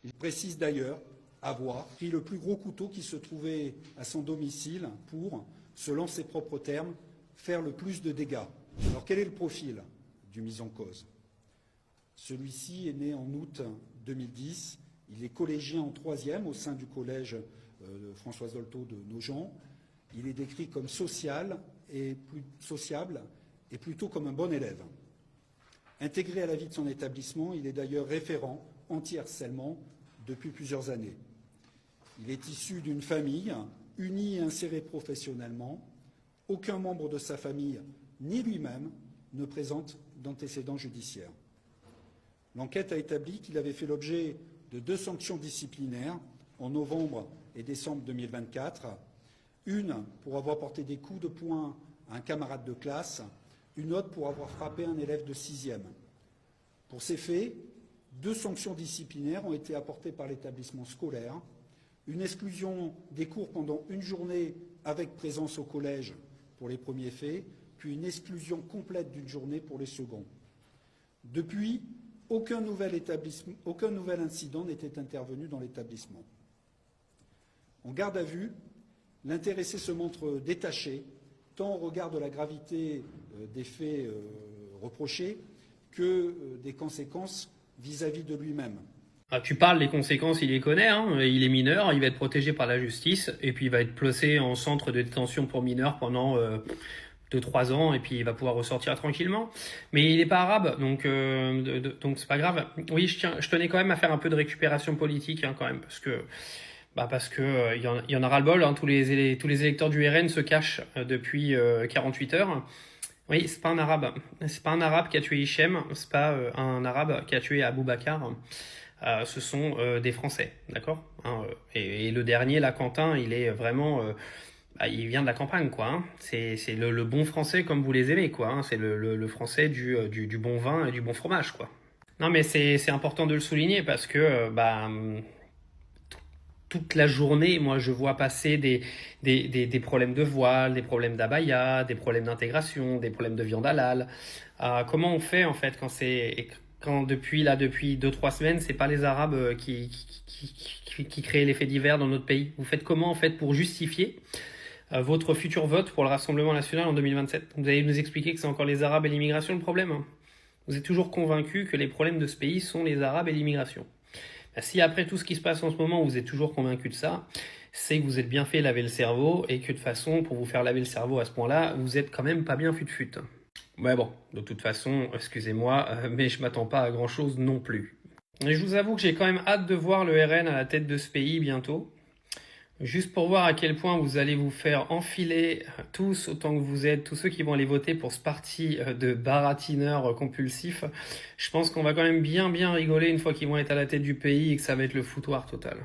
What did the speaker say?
Il précise d'ailleurs avoir pris le plus gros couteau qui se trouvait à son domicile pour, selon ses propres termes, faire le plus de dégâts. Alors quel est le profil du mis en cause? Celui-ci est né en août 2010. Il est collégien en 3e au sein du collège Françoise Dolto de Nogent. Il est décrit comme sociable et plutôt comme un bon élève. Intégré à la vie de son établissement, il est d'ailleurs référent anti-harcèlement depuis plusieurs années. Il est issu d'une famille unie et insérée professionnellement. Aucun membre de sa famille, ni lui-même, ne présente d'antécédents judiciaires. L'enquête a établi qu'il avait fait l'objet de 2 sanctions disciplinaires en novembre et décembre 2024. Une pour avoir porté des coups de poing à un camarade de classe, une autre pour avoir frappé un élève de 6e. Pour ces faits, 2 sanctions disciplinaires ont été apportées par l'établissement scolaire, une exclusion des cours pendant une journée avec présence au collège pour les premiers faits, puis une exclusion complète d'une journée pour les seconds. Depuis, aucun nouvel incident n'était intervenu dans l'établissement. En garde à vue, l'intéressé se montre détaché, tant au regard de la gravité des faits reprochés que des conséquences vis-à-vis de lui-même. Ah, tu parles des conséquences, il les connaît, hein. Il est mineur, il va être protégé par la justice, et puis il va être placé en centre de détention pour mineurs pendant 2-3 ans, et puis il va pouvoir ressortir tranquillement. Mais il n'est pas arabe, donc c'est pas grave. Oui, je tenais quand même à faire un peu de récupération politique, hein, quand même, parce que il y en a ras-le-bol, hein. Tous les électeurs du RN se cachent depuis 48 heures. Oui, c'est pas un arabe. C'est pas un arabe qui a tué Hichem, c'est pas un arabe qui a tué Abou Bakar. Ce sont des Français, d'accord, hein, et le dernier, là, Quentin, il est vraiment... il vient de la campagne, quoi, hein. C'est le bon français comme vous les aimez, quoi, hein. C'est le français du bon vin et du bon fromage, quoi. Non, mais c'est important de le souligner parce que toute la journée, moi, je vois passer des problèmes de voile, des problèmes d'abaya, des problèmes d'intégration, des problèmes de viande halal. Comment on fait, en fait, quand depuis 2-3 semaines, c'est pas les Arabes qui créent les faits divers dans notre pays? Vous faites comment, en fait, pour justifier votre futur vote pour le Rassemblement national en 2027? Vous allez nous expliquer que c'est encore les Arabes et l'immigration le problème, hein? Vous êtes toujours convaincus que les problèmes de ce pays sont les Arabes et l'immigration. Si après tout ce qui se passe en ce moment, vous êtes toujours convaincu de ça, c'est que vous êtes bien fait laver le cerveau et que de toute façon, pour vous faire laver le cerveau à ce point-là, vous êtes quand même pas bien fut-fut. Ouais bon, de toute façon, excusez-moi, mais je m'attends pas à grand-chose non plus. Et je vous avoue que j'ai quand même hâte de voir le RN à la tête de ce pays bientôt. Juste pour voir à quel point vous allez vous faire enfiler tous autant que vous êtes, tous ceux qui vont aller voter pour ce parti de baratineurs compulsifs. Je pense qu'on va quand même bien rigoler une fois qu'ils vont être à la tête du pays et que ça va être le foutoir total.